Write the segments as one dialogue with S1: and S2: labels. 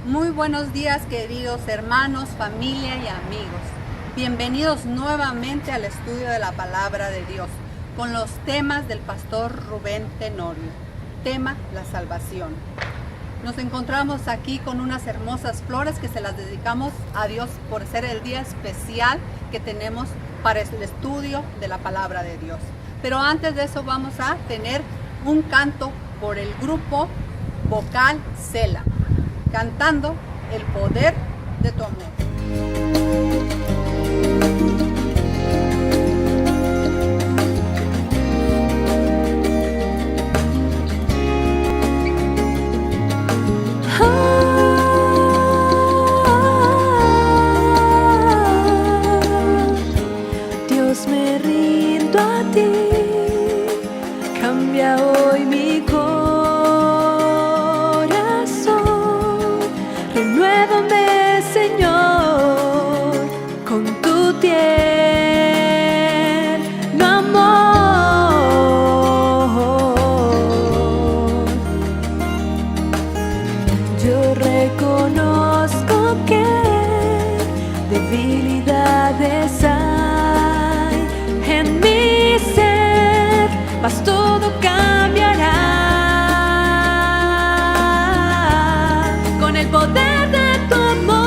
S1: Muy buenos días, queridos hermanos, familia y amigos. Bienvenidos nuevamente al estudio de la palabra de Dios con los temas del pastor Rubén Tenorio. Tema: la salvación. Nos encontramos aquí con unas hermosas flores que se las dedicamos a Dios por ser el día especial que tenemos para el estudio de la palabra de Dios. Pero antes de eso vamos a tener un canto por el grupo vocal Cela, cantando El poder de tu amor.
S2: Dios, me rindo a ti, cambia hoy mi corazón, renuévame, Señor, con tu tierno amor. Yo reconozco que debilidades hay en mi ser, mas todo cambiará con el poder de tu amor.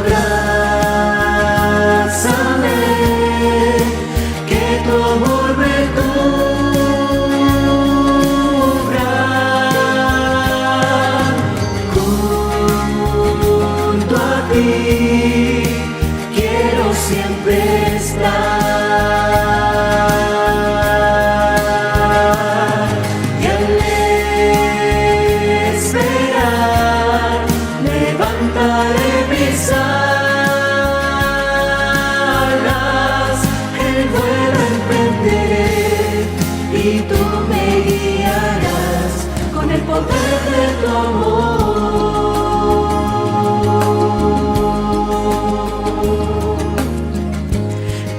S3: Abrázame, que tu amor me cubra. Junto a ti quiero siempre estar, y al esperar levantaré mis alas, el vuelo emprenderé y tú me guiarás con el poder de tu amor.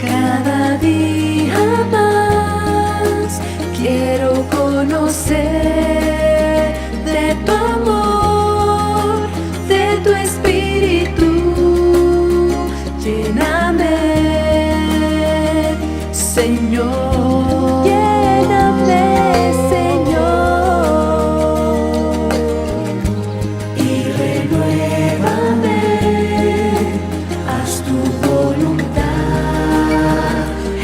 S2: Cada día más quiero conocer de tu amor, de tu espíritu. Lléname, Señor. Lléname, Señor. Y renuévame, haz tu voluntad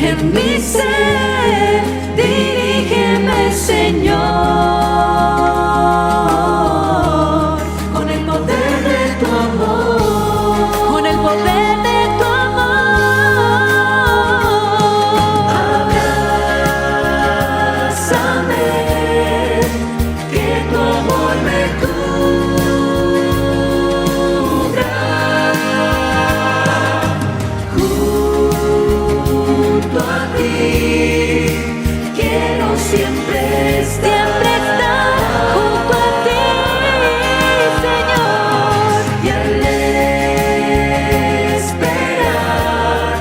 S2: en mi ser. Dirígeme, Señor, con el poder de tu amor, con el poder de tu amor.
S3: Abrázame, que tu amor me cubra. Junto a ti quiero siempre estar,
S2: junto a ti, Señor.
S3: y al esperar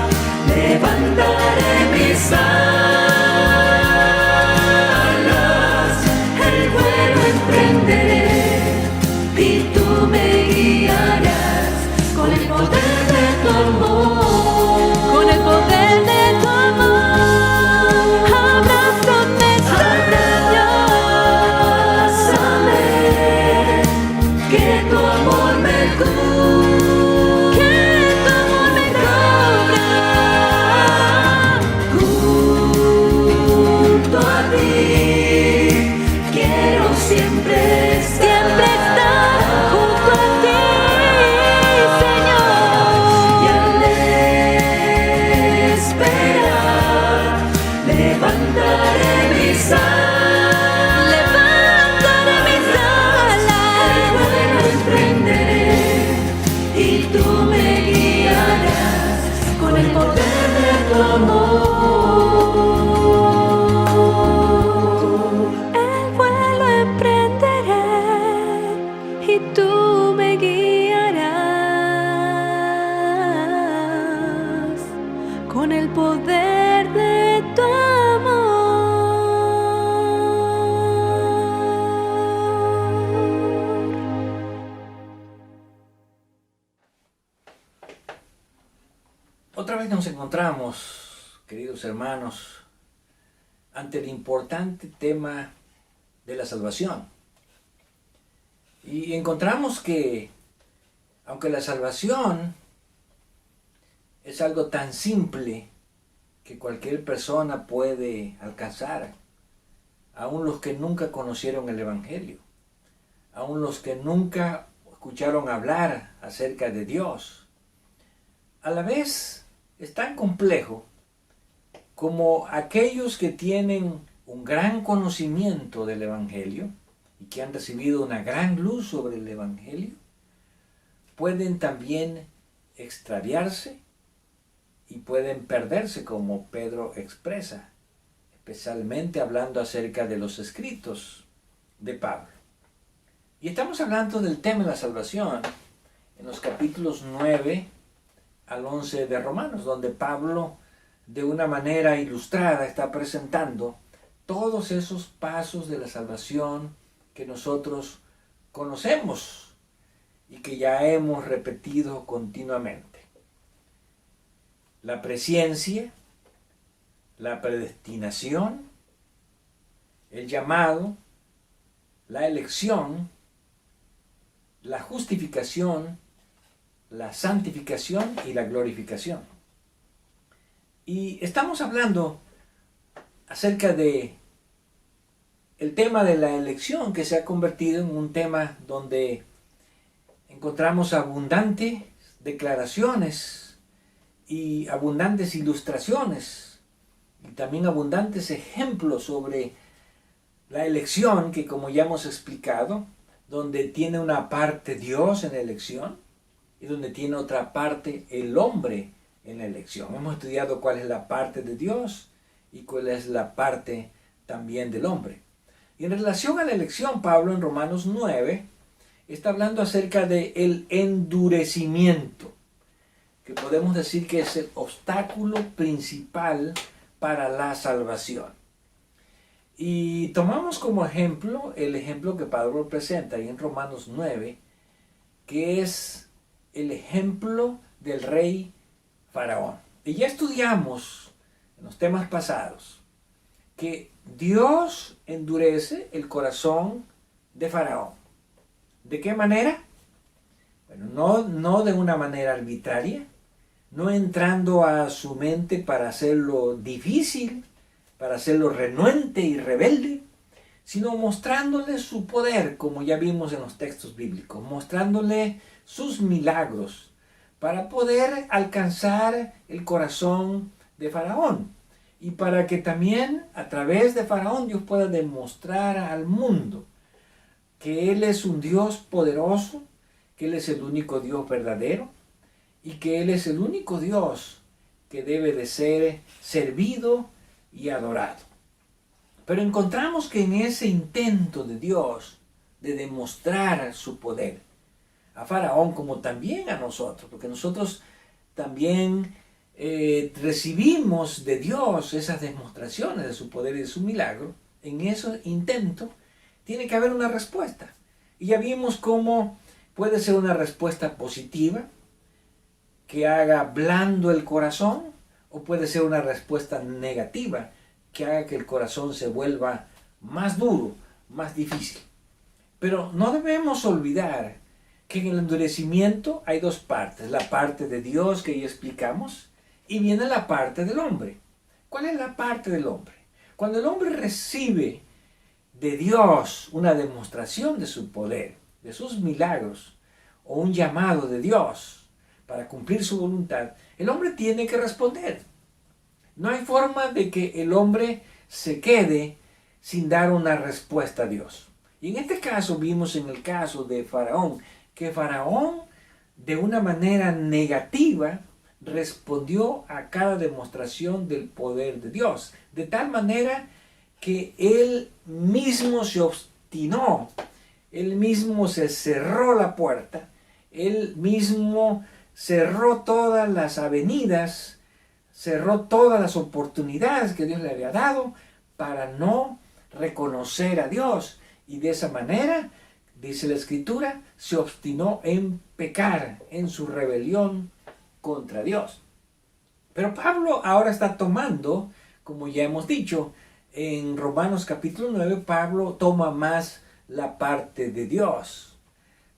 S3: levantaré mis alas, el vuelo emprenderé y tú me guiarás con el poder de tu amor.
S2: Con el poder de tu amor, abrázame, Señor.
S4: Hoy nos encontramos, queridos hermanos, ante el importante tema de la salvación. Y encontramos que, aunque la salvación es algo tan simple que cualquier persona puede alcanzar, aun los que nunca conocieron el Evangelio, aun los que nunca escucharon hablar acerca de Dios, a la vez es tan complejo como aquellos que tienen un gran conocimiento del Evangelio y que han recibido una gran luz sobre el Evangelio, pueden también extraviarse y pueden perderse, como Pedro expresa, especialmente hablando acerca de los escritos de Pablo. Y estamos hablando del tema de la salvación en los capítulos 9 al 11 de Romanos, donde Pablo de una manera ilustrada está presentando todos esos pasos de la salvación que nosotros conocemos y que ya hemos repetido continuamente. La presciencia, la predestinación, el llamado, la elección, la justificación, la santificación y la glorificación. Y estamos hablando acerca de el tema de la elección, que se ha convertido en un tema donde encontramos abundantes declaraciones y abundantes ilustraciones y también abundantes ejemplos sobre la elección, que como ya hemos explicado, donde tiene una parte Dios en la elección y donde tiene otra parte el hombre en la elección. Hemos estudiado cuál es la parte de Dios y cuál es la parte también del hombre. Y en relación a la elección, Pablo en Romanos 9 está hablando acerca del endurecimiento, que podemos decir que es el obstáculo principal para la salvación. Y tomamos como ejemplo el ejemplo que Pablo presenta ahí en Romanos 9, que es el ejemplo del rey Faraón. Y ya estudiamos en los temas pasados que Dios endurece el corazón de Faraón. ¿De qué manera? Bueno, no de una manera arbitraria, no entrando a su mente para hacerlo difícil, para hacerlo renuente y rebelde, sino mostrándole su poder, como ya vimos en los textos bíblicos, mostrándole sus milagros para poder alcanzar el corazón de Faraón y para que también a través de Faraón Dios pueda demostrar al mundo que Él es un Dios poderoso, que Él es el único Dios verdadero y que Él es el único Dios que debe de ser servido y adorado. Pero encontramos que en ese intento de Dios de demostrar su poder a Faraón, como también a nosotros, porque nosotros también recibimos de Dios esas demostraciones de su poder y de su milagro, en ese intento tiene que haber una respuesta. Y ya vimos cómo puede ser una respuesta positiva, que haga blando el corazón, o puede ser una respuesta negativa, que haga que el corazón se vuelva más duro, más difícil. Pero no debemos olvidar que en el endurecimiento hay dos partes, la parte de Dios que ya explicamos, y viene la parte del hombre. ¿Cuál es la parte del hombre? Cuando el hombre recibe de Dios una demostración de su poder, de sus milagros, o un llamado de Dios para cumplir su voluntad, el hombre tiene que responder. No hay forma de que el hombre se quede sin dar una respuesta a Dios. Y en este caso vimos en el caso de Faraón, que Faraón de una manera negativa respondió a cada demostración del poder de Dios, de tal manera que él mismo se obstinó, él mismo se cerró la puerta, él mismo cerró todas las avenidas, cerró todas las oportunidades que Dios le había dado para no reconocer a Dios, y de esa manera, dice la Escritura, se obstinó en pecar, en su rebelión contra Dios. Pero Pablo ahora está tomando, como ya hemos dicho, en Romanos capítulo 9, Pablo toma más la parte de Dios,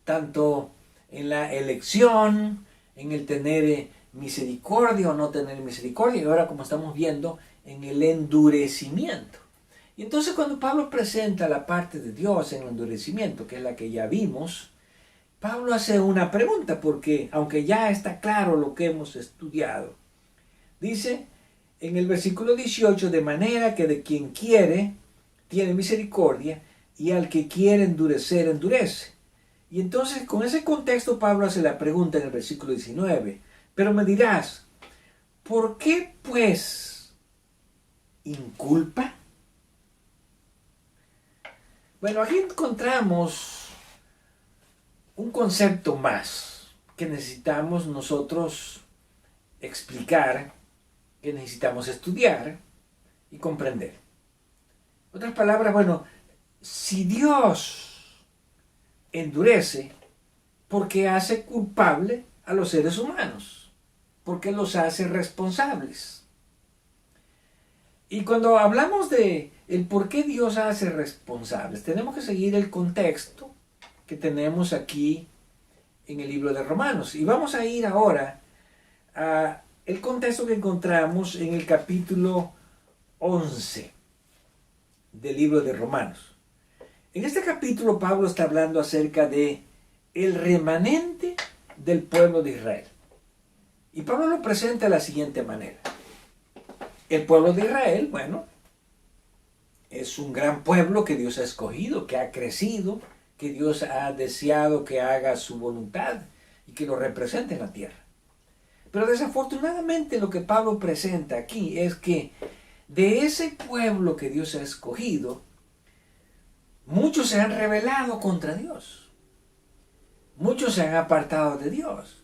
S4: tanto en la elección, en el tener misericordia o no tener misericordia, y ahora como estamos viendo, en el endurecimiento. Y entonces cuando Pablo presenta la parte de Dios en el endurecimiento, que es la que ya vimos, Pablo hace una pregunta, porque aunque ya está claro lo que hemos estudiado, dice en el versículo 18, de manera que de quien quiere, tiene misericordia, y al que quiere endurecer, endurece. Y entonces con ese contexto Pablo hace la pregunta en el versículo 19, pero me dirás, ¿por qué pues inculpa? Bueno, aquí encontramos un concepto más que necesitamos nosotros explicar, que necesitamos estudiar y comprender. Otras palabras, bueno, si Dios endurece, ¿por qué hace culpable a los seres humanos? ¿Por qué los hace responsables? Y cuando hablamos de el por qué Dios hace responsables, tenemos que seguir el contexto que tenemos aquí en el libro de Romanos. Y vamos a ir ahora a el contexto que encontramos en el capítulo 11 del libro de Romanos. En este capítulo Pablo está hablando acerca de el remanente del pueblo de Israel. Y Pablo lo presenta de la siguiente manera. El pueblo de Israel, bueno, es un gran pueblo que Dios ha escogido, que ha crecido, que Dios ha deseado que haga su voluntad y que lo represente en la tierra. Pero desafortunadamente lo que Pablo presenta aquí es que de ese pueblo que Dios ha escogido, muchos se han rebelado contra Dios. Muchos se han apartado de Dios.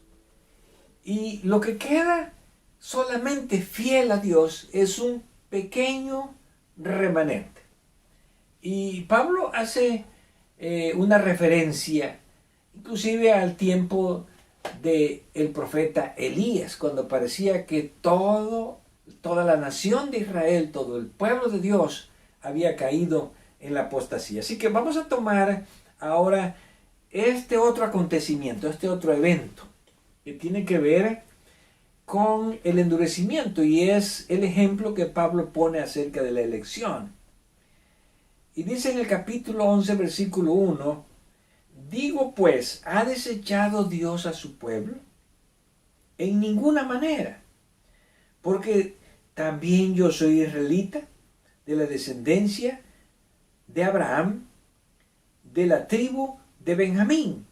S4: Y lo que queda solamente fiel a Dios es un pequeño remanente. Y Pablo hace una referencia inclusive al tiempo del profeta Elías, cuando parecía que toda la nación de Israel, todo el pueblo de Dios había caído en la apostasía. Así que vamos a tomar ahora este otro acontecimiento, este otro evento que tiene que ver con el endurecimiento, y es el ejemplo que Pablo pone acerca de la elección. Y dice en el capítulo 11, versículo 1, digo pues, ¿ha desechado Dios a su pueblo? En ninguna manera, porque también yo soy israelita, de la descendencia de Abraham, de la tribu de Benjamín.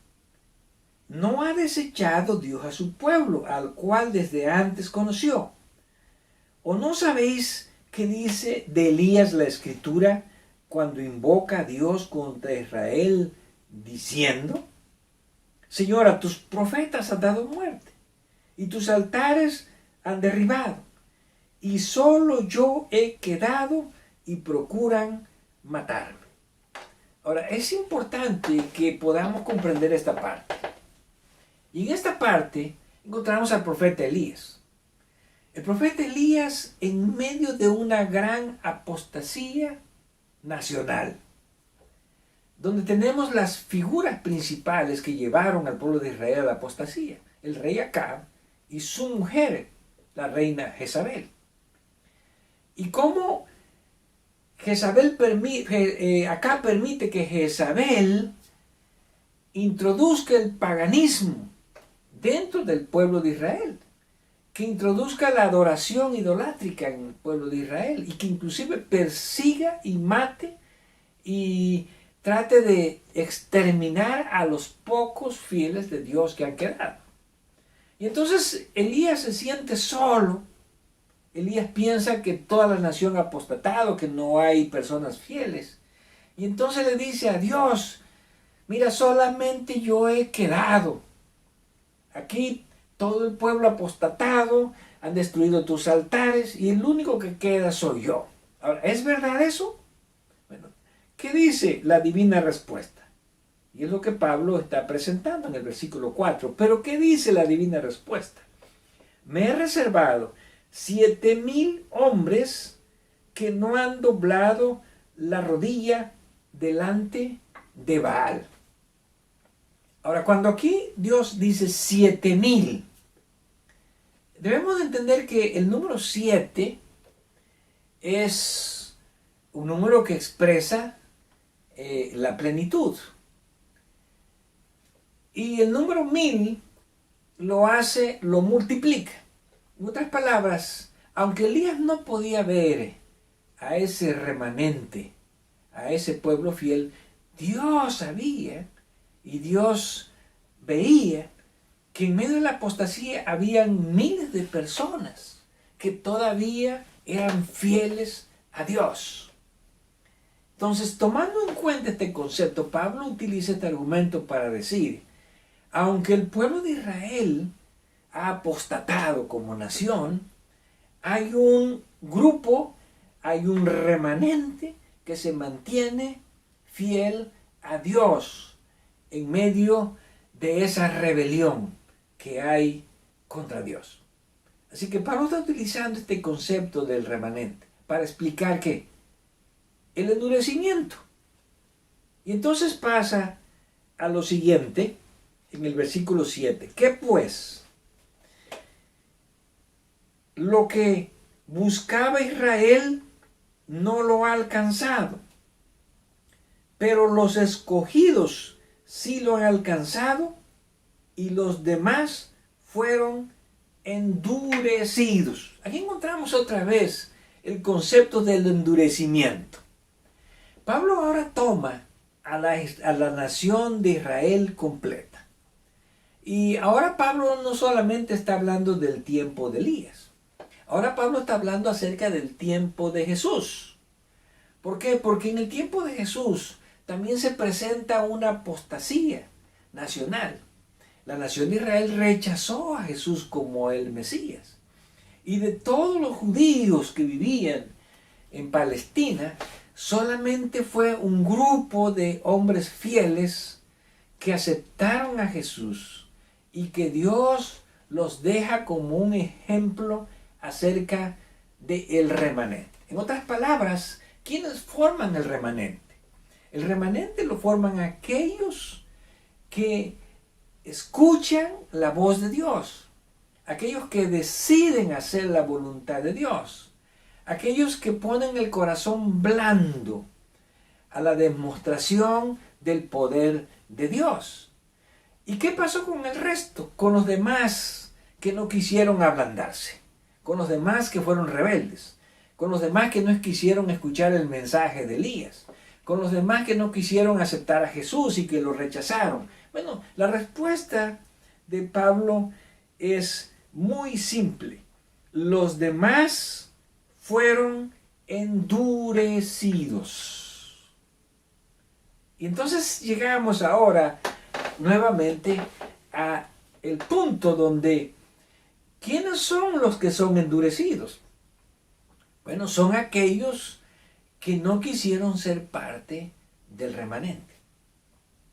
S4: ¿No ha desechado Dios a su pueblo, al cual desde antes conoció? ¿O no sabéis qué dice de Elías la Escritura cuando invoca a Dios contra Israel, diciendo: Señor, a tus profetas has dado muerte, y tus altares han derribado, y solo yo he quedado, y procuran matarme? Ahora, es importante que podamos comprender esta parte. Y en esta parte encontramos al profeta Elías. El profeta Elías en medio de una gran apostasía nacional, donde tenemos las figuras principales que llevaron al pueblo de Israel a la apostasía: el rey Acab y su mujer, la reina Jezabel. Y cómo Acab permite que Jezabel introduzca el paganismo dentro del pueblo de Israel, que introduzca la adoración idolátrica en el pueblo de Israel, y que inclusive persiga y mate y trate de exterminar a los pocos fieles de Dios que han quedado. Y entonces Elías se siente solo. Elías piensa que toda la nación ha apostatado, que no hay personas fieles. Y entonces le dice a Dios: mira, solamente yo he quedado. Aquí todo el pueblo apostatado, han destruido tus altares, y el único que queda soy yo. Ahora, ¿es verdad eso? Bueno, ¿qué dice la divina respuesta? Y es lo que Pablo está presentando en el versículo 4. Pero ¿qué dice la divina respuesta? Me he reservado 7,000 hombres que no han doblado la rodilla delante de Baal. Ahora, cuando aquí Dios dice 7,000, debemos entender que el número 7 es un número que expresa la plenitud. Y el número 1,000 lo multiplica. En otras palabras, aunque Elías no podía ver a ese remanente, a ese pueblo fiel, Dios sabía y Dios veía que en medio de la apostasía habían miles de personas que todavía eran fieles a Dios. Entonces, tomando en cuenta este concepto, Pablo utiliza este argumento para decir, aunque el pueblo de Israel ha apostatado como nación, hay un grupo, hay un remanente que se mantiene fiel a Dios en medio de esa rebelión que hay contra Dios. Así que Pablo está utilizando este concepto del remanente para explicar que el endurecimiento. Y entonces pasa a lo siguiente en el versículo 7. ¿Qué pues? Lo que buscaba Israel no lo ha alcanzado, pero los escogidos sí lo han alcanzado y los demás fueron endurecidos. Aquí encontramos otra vez el concepto del endurecimiento. Pablo ahora toma a la nación de Israel completa. Y ahora Pablo no solamente está hablando del tiempo de Elías. Ahora Pablo está hablando acerca del tiempo de Jesús. ¿Por qué? Porque en el tiempo de Jesús también se presenta una apostasía nacional. La nación de Israel rechazó a Jesús como el Mesías. Y de todos los judíos que vivían en Palestina, solamente fue un grupo de hombres fieles que aceptaron a Jesús y que Dios los deja como un ejemplo acerca del remanente. En otras palabras, ¿quiénes forman el remanente? El remanente lo forman aquellos que escuchan la voz de Dios, aquellos que deciden hacer la voluntad de Dios, aquellos que ponen el corazón blando a la demostración del poder de Dios. ¿Y qué pasó con el resto? Con los demás que no quisieron ablandarse, con los demás que fueron rebeldes, con los demás que no quisieron escuchar el mensaje de Elías, con los demás que no quisieron aceptar a Jesús y que lo rechazaron. Bueno, la respuesta de Pablo es muy simple. Los demás fueron endurecidos. Y entonces llegamos ahora nuevamente a el punto donde ¿quiénes son los que son endurecidos? Bueno, son aquellos que no quisieron ser parte del remanente,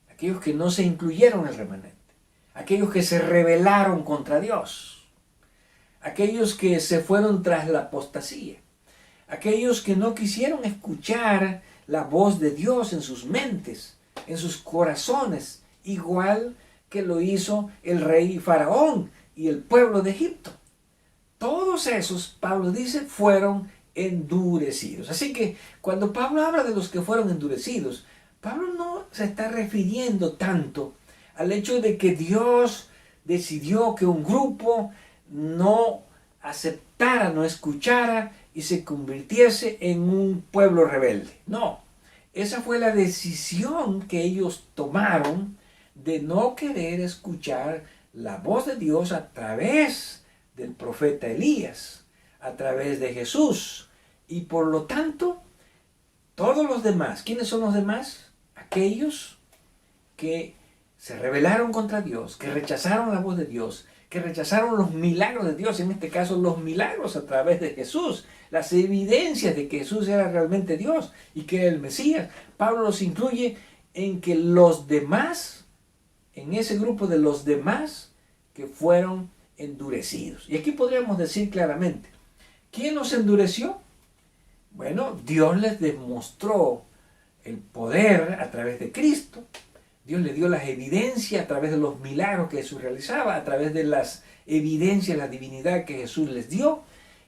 S4: aquellos que no se incluyeron en el remanente, aquellos que se rebelaron contra Dios, aquellos que se fueron tras la apostasía, aquellos que no quisieron escuchar la voz de Dios en sus mentes, en sus corazones, igual que lo hizo el rey Faraón y el pueblo de Egipto. Todos esos, Pablo dice, fueron endurecidos. Así que cuando Pablo habla de los que fueron endurecidos, Pablo no se está refiriendo tanto al hecho de que Dios decidió que un grupo no aceptara, no escuchara y se convirtiese en un pueblo rebelde. No, esa fue la decisión que ellos tomaron de no querer escuchar la voz de Dios a través del profeta Elías, a través de Jesús. Y por lo tanto, todos los demás, ¿quiénes son los demás? Aquellos que se rebelaron contra Dios, que rechazaron la voz de Dios, que rechazaron los milagros de Dios, en este caso los milagros a través de Jesús, las evidencias de que Jesús era realmente Dios y que era el Mesías. Pablo los incluye en que los demás, en ese grupo de los demás que fueron endurecidos. Y aquí podríamos decir claramente ¿Quién los endureció? Bueno, Dios les demostró el poder a través de Cristo. Dios les dio las evidencias a través de los milagros que Jesús realizaba, a través de las evidencias de la divinidad que Jesús les dio.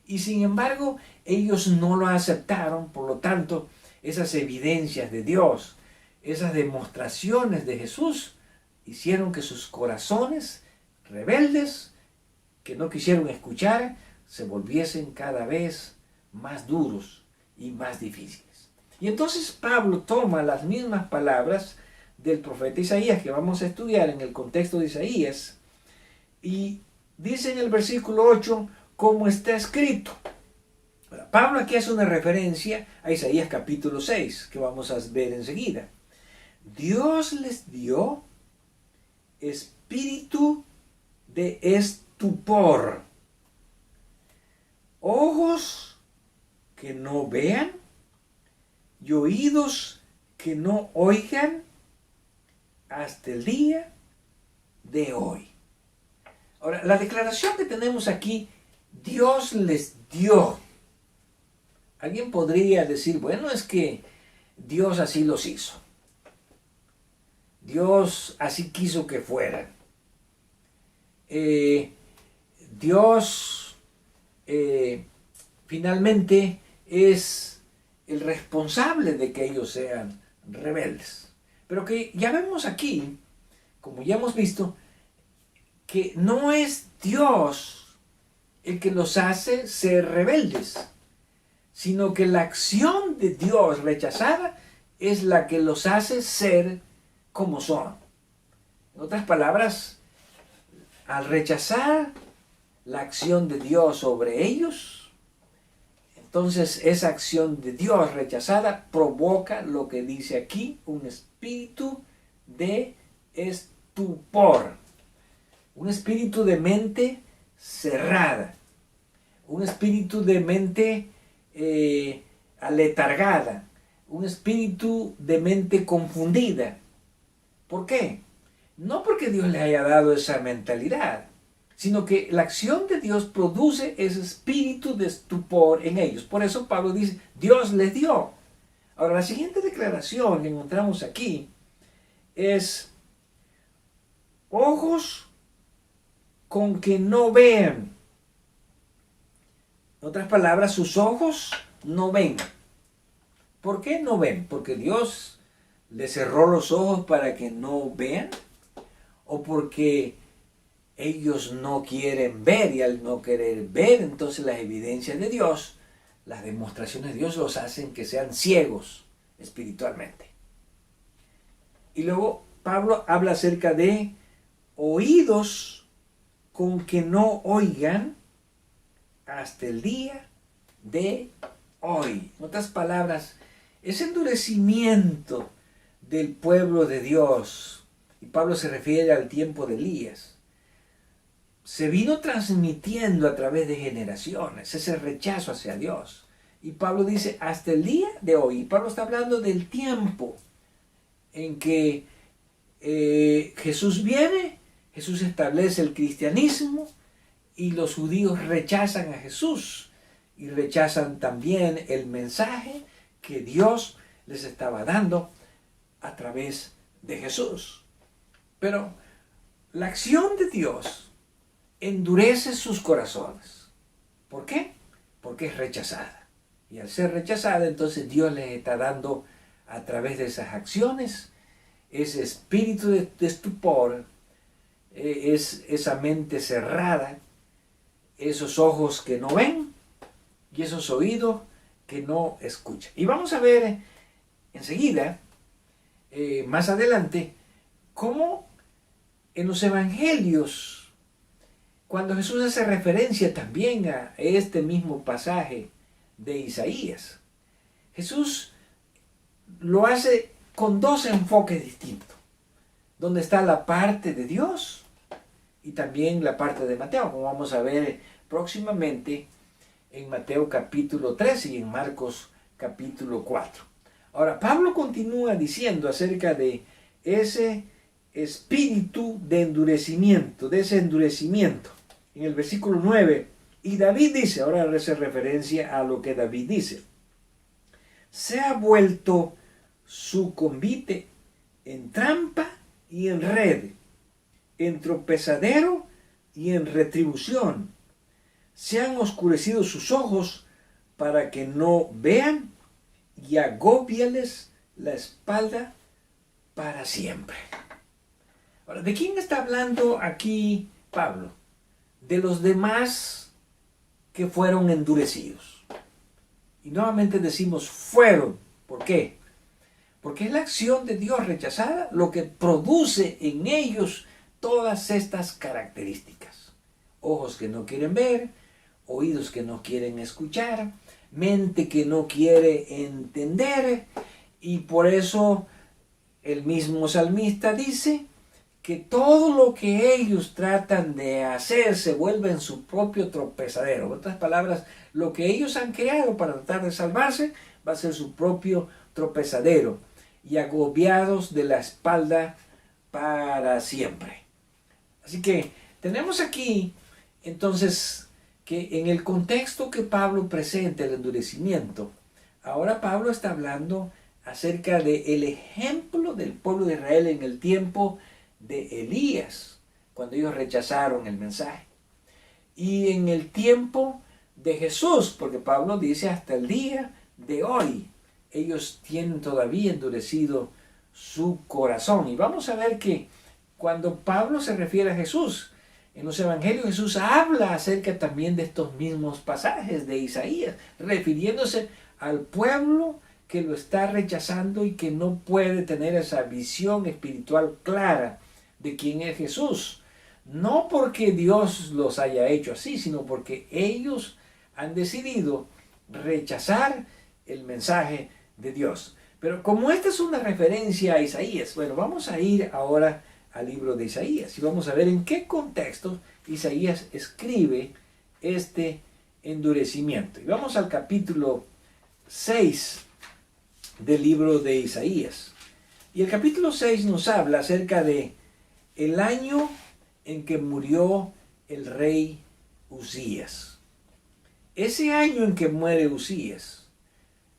S4: Y sin embargo, ellos no lo aceptaron. Por lo tanto, esas evidencias de Dios, esas demostraciones de Jesús, hicieron que sus corazones rebeldes, que no quisieron escuchar, se volviesen cada vez más duros y más difíciles. Y entonces Pablo toma las mismas palabras del profeta Isaías, que vamos a estudiar en el contexto de Isaías, y dice en el versículo 8, como está escrito. Pablo aquí hace una referencia a Isaías capítulo 6, que vamos a ver enseguida. Dios les dio espíritu de estupor, ojos que no vean y oídos que no oigan hasta el día de hoy. Ahora, la declaración que tenemos aquí, Dios les dio. Alguien podría decir, bueno, es que Dios así los hizo. Dios así quiso que fueran. Dios finalmente es el responsable de que ellos sean rebeldes. Pero que ya vemos aquí, como ya hemos visto, que no es Dios el que los hace ser rebeldes, sino que la acción de Dios rechazada es la que los hace ser como son. En otras palabras, al rechazar la acción de Dios sobre ellos, entonces esa acción de Dios rechazada provoca lo que dice aquí, un espíritu de estupor, un espíritu de mente cerrada, un espíritu de mente aletargada, un espíritu de mente confundida. ¿Por qué? No porque Dios les haya dado esa mentalidad, sino que la acción de Dios produce ese espíritu de estupor en ellos. Por eso Pablo dice, Dios les dio. Ahora, la siguiente declaración que encontramos aquí es ojos con que no vean. En otras palabras, sus ojos no ven. ¿Por qué no ven? Porque Dios les cerró los ojos para que no vean, o porque ellos no quieren ver, y al no querer ver, entonces las evidencias de Dios, las demostraciones de Dios los hacen que sean ciegos espiritualmente. Y luego Pablo habla acerca de oídos con que no oigan hasta el día de hoy. En otras palabras, ese endurecimiento del pueblo de Dios, y Pablo se refiere al tiempo de Elías, se vino transmitiendo a través de generaciones, ese rechazo hacia Dios. Y Pablo dice, hasta el día de hoy. Y Pablo está hablando del tiempo en que Jesús viene, Jesús establece el cristianismo, y los judíos rechazan a Jesús, y rechazan también el mensaje que Dios les estaba dando a través de Jesús. Pero la acción de Dios endurece sus corazones. ¿Por qué? Porque es rechazada. Y al ser rechazada, entonces Dios les está dando a través de esas acciones ese espíritu de estupor, es esa mente cerrada, esos ojos que no ven y esos oídos que no escuchan. Y vamos a ver enseguida, más adelante, cómo en los evangelios, cuando Jesús hace referencia también a este mismo pasaje de Isaías, Jesús lo hace con dos enfoques distintos, donde está la parte de Dios y también la parte de Mateo, como vamos a ver próximamente en Mateo capítulo 3 y en Marcos capítulo 4. Ahora, Pablo continúa diciendo acerca de ese espíritu de endurecimiento, de ese endurecimiento. En el versículo 9 Y David dice, ahora hace referencia a lo que David dice, se ha vuelto su convite en trampa y en red, en tropezadero y en retribución. Se han oscurecido sus ojos para que no vean y agóbiales la espalda para siempre. Ahora, ¿de quién está hablando aquí Pablo? De los demás que fueron endurecidos. Y nuevamente decimos fueron. ¿Por qué? Porque es la acción de Dios rechazada lo que produce en ellos todas estas características. Ojos que no quieren ver, oídos que no quieren escuchar, mente que no quiere entender, y por eso el mismo salmista dice que todo lo que ellos tratan de hacer se vuelve en su propio tropezadero. En otras palabras, lo que ellos han creado para tratar de salvarse va a ser su propio tropezadero, y agobiados de la espalda para siempre. Así que tenemos aquí entonces que en el contexto que Pablo presenta el endurecimiento, ahora Pablo está hablando acerca del ejemplo del pueblo de Israel en el tiempo de Elías, cuando ellos rechazaron el mensaje, y en el tiempo de Jesús, porque Pablo dice hasta el día de hoy ellos tienen todavía endurecido su corazón. Y vamos a ver que cuando Pablo se refiere a Jesús en los evangelios, Jesús habla acerca también de estos mismos pasajes de Isaías, refiriéndose al pueblo que lo está rechazando y que no puede tener esa visión espiritual clara de quién es Jesús. No porque Dios los haya hecho así, sino porque ellos han decidido rechazar el mensaje de Dios. Pero como esta es una referencia a Isaías, bueno, vamos a ir ahora al libro de Isaías y vamos a ver en qué contexto Isaías escribe este endurecimiento. Y vamos al capítulo 6 del libro de Isaías. Y el capítulo 6 nos habla acerca de el año en que murió el rey Uzías. Ese año en que muere Uzías,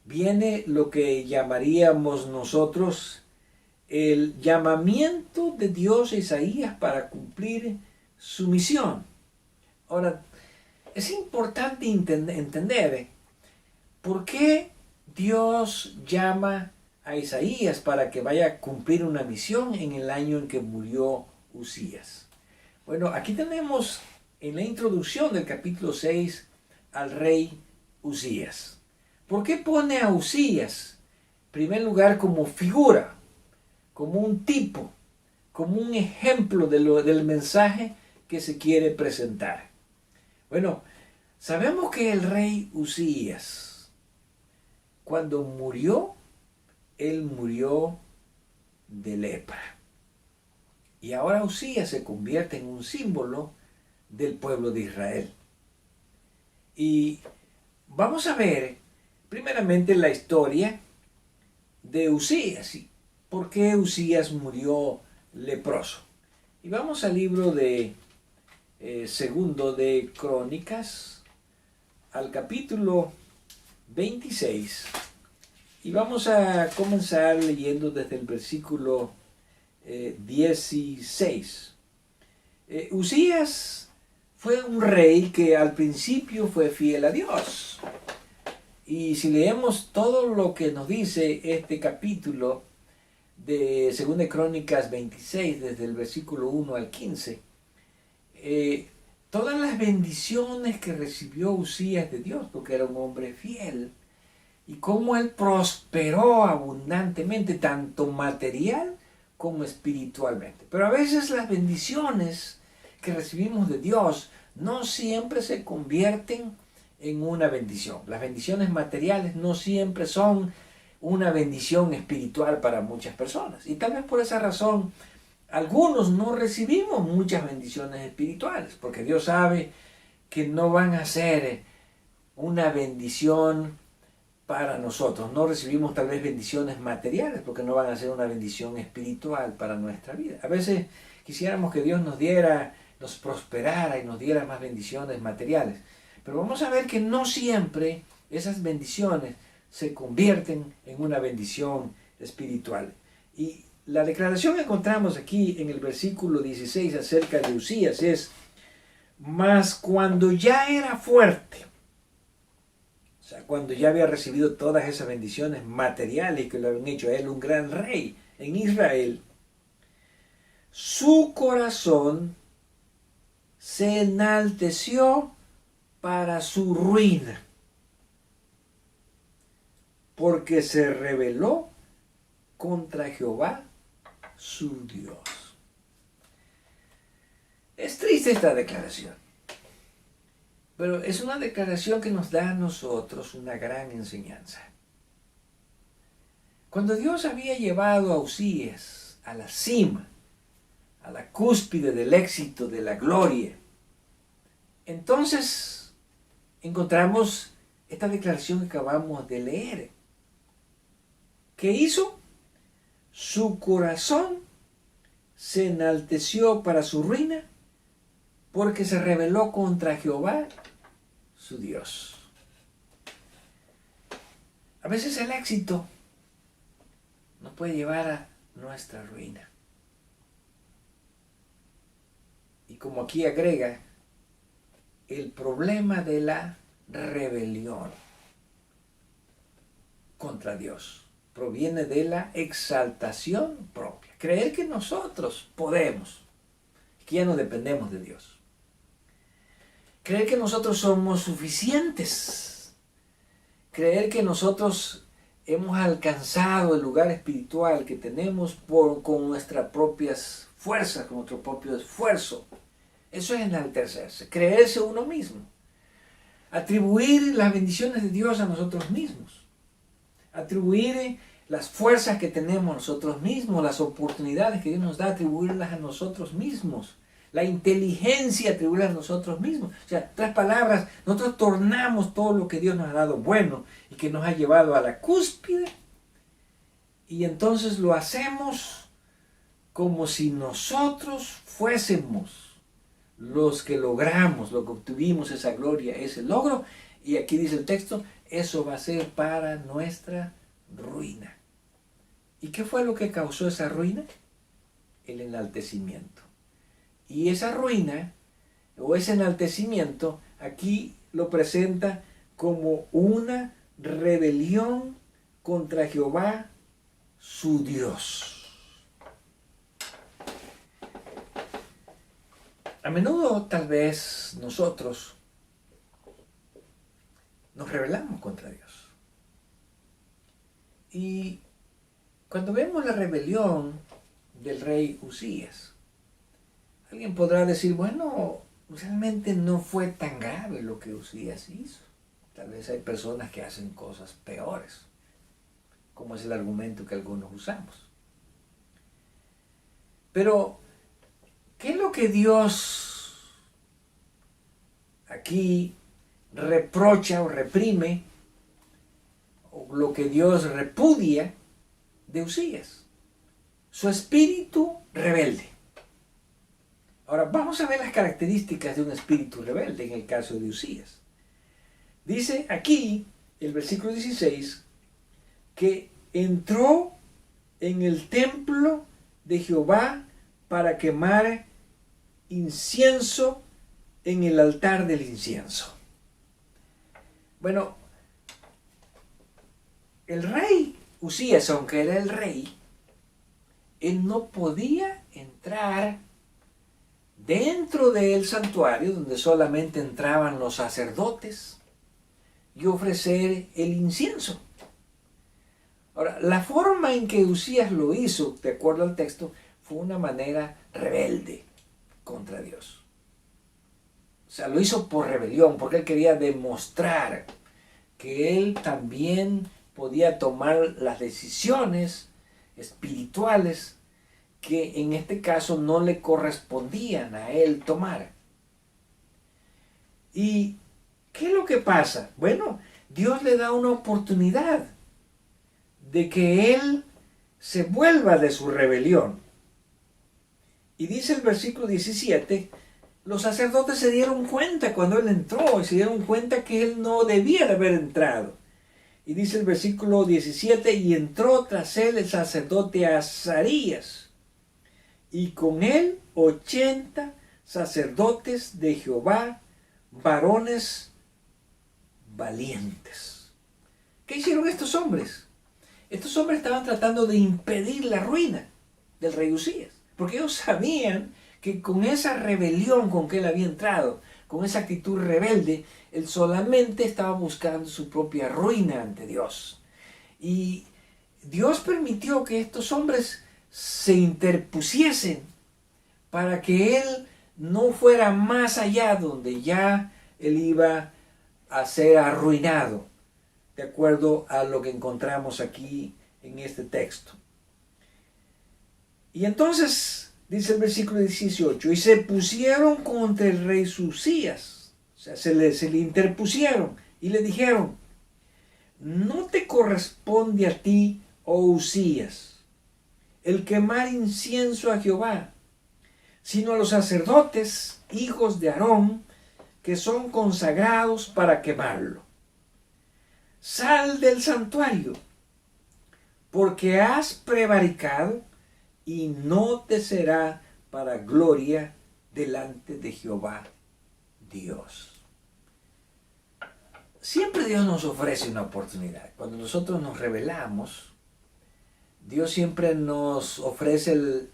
S4: viene lo que llamaríamos nosotros el llamamiento de Dios a Isaías para cumplir su misión. Ahora, es importante entender por qué Dios llama a Isaías para que vaya a cumplir una misión en el año en que murió Uzías. Bueno, aquí tenemos en la introducción del capítulo 6 al rey Uzías. ¿Por qué pone a Uzías, en primer lugar, como figura, como un tipo, como un ejemplo del mensaje que se quiere presentar? Bueno, sabemos que el rey Uzías, cuando murió, él murió de lepra. Y ahora Uzías se convierte en un símbolo del pueblo de Israel. Y vamos a ver primeramente la historia de Uzías. ¿Por qué Uzías murió leproso? Y vamos al libro de segundo de Crónicas, al capítulo 26. Y vamos a comenzar leyendo desde el versículo 16. Uzías fue un rey que al principio fue fiel a Dios. Y si leemos todo lo que nos dice este capítulo de 2 Crónicas 26, desde el versículo 1 al 15, todas las bendiciones que recibió Uzías de Dios, porque era un hombre fiel, y cómo él prosperó abundantemente, tanto material como espiritualmente. Pero a veces las bendiciones que recibimos de Dios no siempre se convierten en una bendición. Las bendiciones materiales no siempre son una bendición espiritual para muchas personas. Y tal vez por esa razón algunos no recibimos muchas bendiciones espirituales, porque Dios sabe que no van a ser una bendición para nosotros. No recibimos tal vez bendiciones materiales porque no van a ser una bendición espiritual para nuestra vida. A veces quisiéramos que Dios nos prosperara y nos diera más bendiciones materiales. Pero vamos a ver que no siempre esas bendiciones se convierten en una bendición espiritual. Y la declaración que encontramos aquí en el versículo 16 acerca de Usías es: mas cuando ya era fuerte, o sea, cuando ya había recibido todas esas bendiciones materiales que lo habían hecho a él un gran rey en Israel, su corazón se enalteció para su ruina, porque se rebeló contra Jehová su Dios. Es triste esta declaración, pero es una declaración que nos da a nosotros una gran enseñanza. Cuando Dios había llevado a Usías a la cima, a la cúspide del éxito, de la gloria, entonces encontramos esta declaración que acabamos de leer. ¿Qué hizo? Su corazón se enalteció para su ruina, porque se rebeló contra Jehová, su Dios. A veces el éxito nos puede llevar a nuestra ruina. Y como aquí agrega, el problema de la rebelión contra Dios proviene de la exaltación propia. Creer que nosotros podemos, que ya no dependemos de Dios. Creer que nosotros somos suficientes. Creer que nosotros hemos alcanzado el lugar espiritual que tenemos con nuestras propias fuerzas, con nuestro propio esfuerzo. Eso es enaltecerse, creerse uno mismo. Atribuir las bendiciones de Dios a nosotros mismos. Atribuir las fuerzas que tenemos nosotros mismos, las oportunidades que Dios nos da, atribuirlas a nosotros mismos. La inteligencia, atribuirla a nosotros mismos. O sea, en otras palabras, nosotros tornamos todo lo que Dios nos ha dado bueno y que nos ha llevado a la cúspide, y entonces lo hacemos como si nosotros fuésemos los que logramos, lo que obtuvimos, esa gloria, ese logro. Y aquí dice el texto, eso va a ser para nuestra ruina. ¿Y qué fue lo que causó esa ruina? El enaltecimiento. Y esa ruina o ese enaltecimiento aquí lo presenta como una rebelión contra Jehová, su Dios. A menudo tal vez nosotros nos rebelamos contra Dios. Y cuando vemos la rebelión del rey Usías, alguien podrá decir, bueno, realmente no fue tan grave lo que Usías hizo. Tal vez hay personas que hacen cosas peores, como es el argumento que algunos usamos. Pero, ¿qué es lo que Dios aquí reprocha o reprime, o lo que Dios repudia de Usías? Su espíritu rebelde. Ahora vamos a ver las características de un espíritu rebelde en el caso de Usías. Dice aquí, el versículo 16, que entró en el templo de Jehová para quemar incienso en el altar del incienso. Bueno, el rey Usías, aunque era el rey, él no podía entrar dentro del santuario, donde solamente entraban los sacerdotes, y ofrecer el incienso. Ahora, la forma en que Usías lo hizo, de acuerdo al texto, fue una manera rebelde contra Dios. O sea, lo hizo por rebelión, porque él quería demostrar que él también podía tomar las decisiones espirituales que en este caso no le correspondían a él tomar. ¿Y qué es lo que pasa? Bueno, Dios le da una oportunidad de que él se vuelva de su rebelión. Y dice el versículo 17 los sacerdotes se dieron cuenta cuando él entró y se dieron cuenta que él no debía de haber entrado. Y dice el versículo 17, y entró tras él el sacerdote Azarías, y con él 80 sacerdotes de Jehová, varones valientes. ¿Qué hicieron estos hombres? Estos hombres estaban tratando de impedir la ruina del rey Usías, porque ellos sabían que con esa rebelión con que él había entrado, con esa actitud rebelde, él solamente estaba buscando su propia ruina ante Dios. Y Dios permitió que estos hombres se interpusiesen para que él no fuera más allá donde ya él iba a ser arruinado, de acuerdo a lo que encontramos aquí en este texto. Y entonces, dice el versículo 18, y se pusieron contra el rey Usías, o sea, se le interpusieron y le dijeron, no te corresponde a ti, oh Usías, el quemar incienso a Jehová, sino a los sacerdotes, hijos de Aarón, que son consagrados para quemarlo. Sal del santuario, porque has prevaricado, y no te será para gloria delante de Jehová Dios. Siempre Dios nos ofrece una oportunidad. Cuando nosotros nos rebelamos, Dios siempre nos ofrece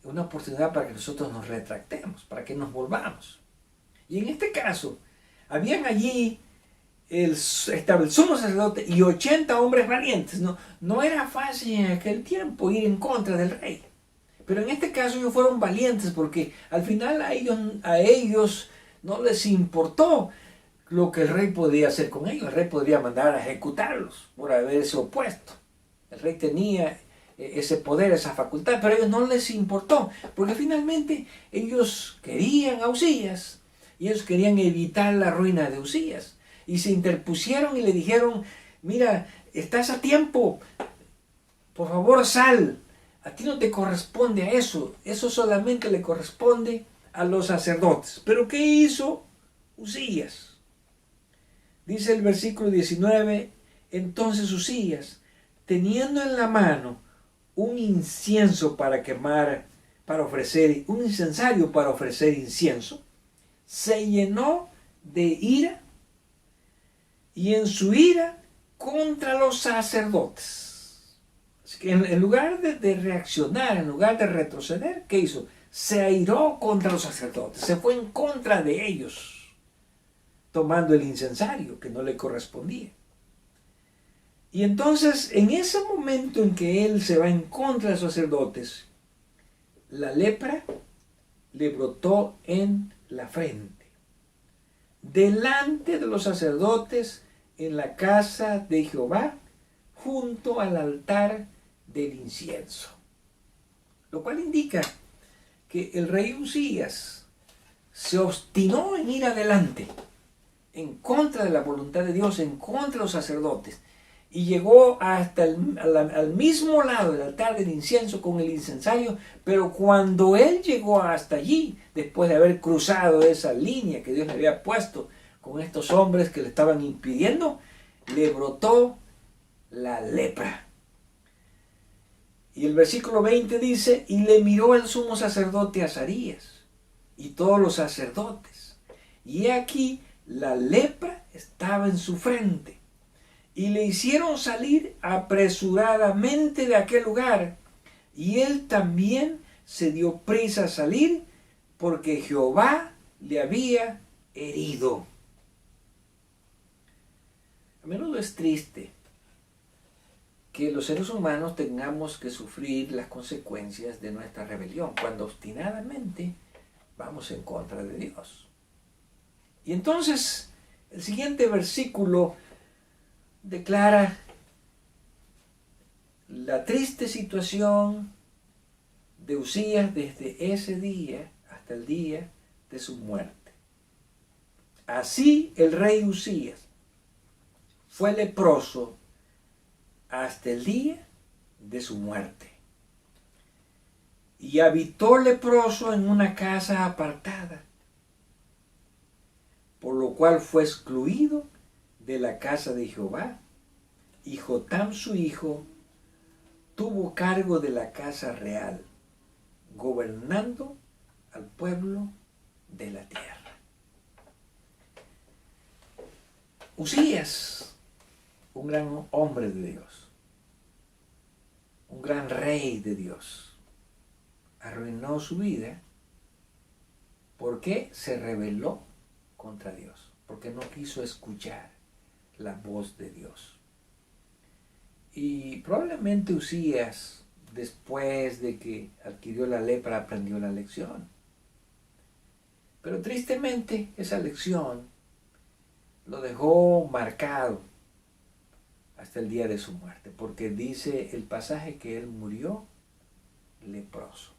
S4: una oportunidad para que nosotros nos retractemos, para que nos volvamos. Y en este caso, habían allí estaba el sumo sacerdote y 80 hombres valientes. No era fácil en aquel tiempo ir en contra del rey. Pero en este caso ellos fueron valientes porque al final a ellos no les importó lo que el rey podía hacer con ellos. El rey podría mandar a ejecutarlos por haberse opuesto. El rey tenía ese poder, esa facultad, pero a ellos no les importó, porque finalmente ellos querían a Usías y ellos querían evitar la ruina de Usías. Y se interpusieron y le dijeron, mira, estás a tiempo, por favor sal, a ti no te corresponde a eso, eso solamente le corresponde a los sacerdotes. Pero ¿qué hizo Usías? Dice el versículo 19, entonces Usías, teniendo en la mano un incienso para quemar, para ofrecer, un incensario para ofrecer incienso, se llenó de ira y en su ira contra los sacerdotes. Así que en lugar de reaccionar, en lugar de retroceder, ¿qué hizo? Se airó contra los sacerdotes, se fue en contra de ellos, tomando el incensario que no le correspondía. Y entonces, en ese momento en que él se va en contra de los sacerdotes, la lepra le brotó en la frente, delante de los sacerdotes en la casa de Jehová, junto al altar del incienso. Lo cual indica que el rey Usías se obstinó en ir adelante, en contra de la voluntad de Dios, en contra de los sacerdotes, y llegó hasta al mismo lado del altar del incienso con el incensario, pero cuando él llegó hasta allí, después de haber cruzado esa línea que Dios le había puesto con estos hombres que le estaban impidiendo, le brotó la lepra. Y el versículo 20 dice, y le miró el sumo sacerdote Azarías y todos los sacerdotes, y he aquí la lepra estaba en su frente. Y le hicieron salir apresuradamente de aquel lugar, y él también se dio prisa a salir, porque Jehová le había herido. A menudo es triste que los seres humanos tengamos que sufrir las consecuencias de nuestra rebelión, cuando obstinadamente vamos en contra de Dios. Y entonces, el siguiente versículo declara la triste situación de Usías desde ese día hasta el día de su muerte. Así el rey Usías fue leproso hasta el día de su muerte. Y habitó leproso en una casa apartada, por lo cual fue excluido de la casa de Jehová, y Jotam su hijo tuvo cargo de la casa real, gobernando al pueblo de la tierra. Usías, un gran hombre de Dios, un gran rey de Dios, arruinó su vida porque se rebeló contra Dios, porque no quiso escuchar la voz de Dios. Y probablemente Usías, después de que adquirió la lepra, aprendió la lección. Pero tristemente esa lección lo dejó marcado hasta el día de su muerte, porque dice el pasaje que él murió leproso.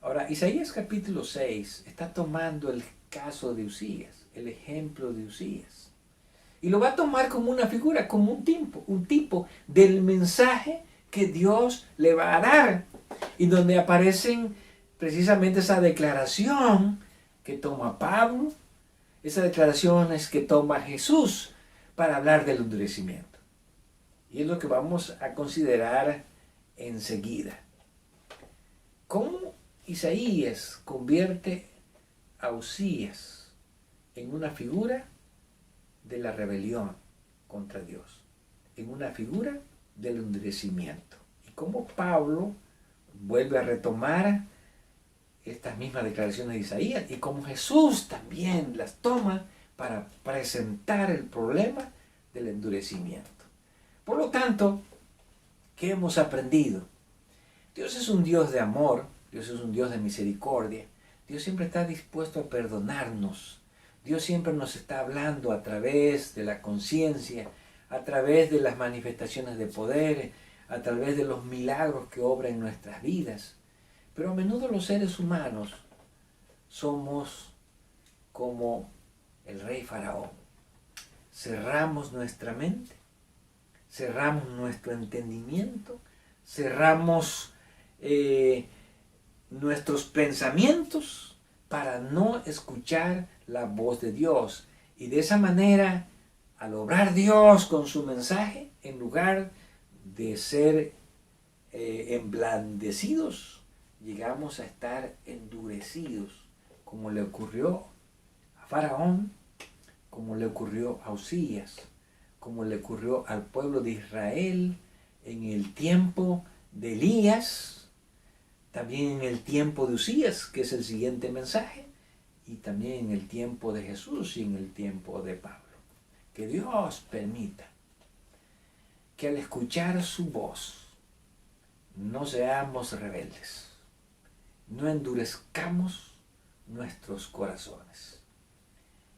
S4: Ahora, Isaías capítulo 6 está tomando el caso de Usías, el ejemplo de Usías, y lo va a tomar como una figura, como un tipo del mensaje que Dios le va a dar, y donde aparecen precisamente esa declaración que toma Pablo, esas declaraciones que toma Jesús para hablar del endurecimiento. Y es lo que vamos a considerar enseguida. ¿Cómo Isaías convierte a Usías en una figura de la rebelión contra Dios, en una figura del endurecimiento? Y cómo Pablo vuelve a retomar estas mismas declaraciones de Isaías, y cómo Jesús también las toma para presentar el problema del endurecimiento. Por lo tanto, ¿qué hemos aprendido? Dios es un Dios de amor, Dios es un Dios de misericordia, Dios siempre está dispuesto a perdonarnos, Dios siempre nos está hablando a través de la conciencia, a través de las manifestaciones de poder, a través de los milagros que obra en nuestras vidas. Pero a menudo los seres humanos somos como el rey Faraón. Cerramos nuestra mente, cerramos nuestro entendimiento, cerramos nuestros pensamientos para no escuchar la voz de Dios. Y de esa manera, al obrar Dios con su mensaje, en lugar de ser emblandecidos, llegamos a estar endurecidos, como le ocurrió a Faraón, como le ocurrió a Usías, como le ocurrió al pueblo de Israel en el tiempo de Elías, también en el tiempo de Usías, que es el siguiente mensaje, y también en el tiempo de Jesús y en el tiempo de Pablo. Que Dios permita que al escuchar su voz no seamos rebeldes, no endurezcamos nuestros corazones.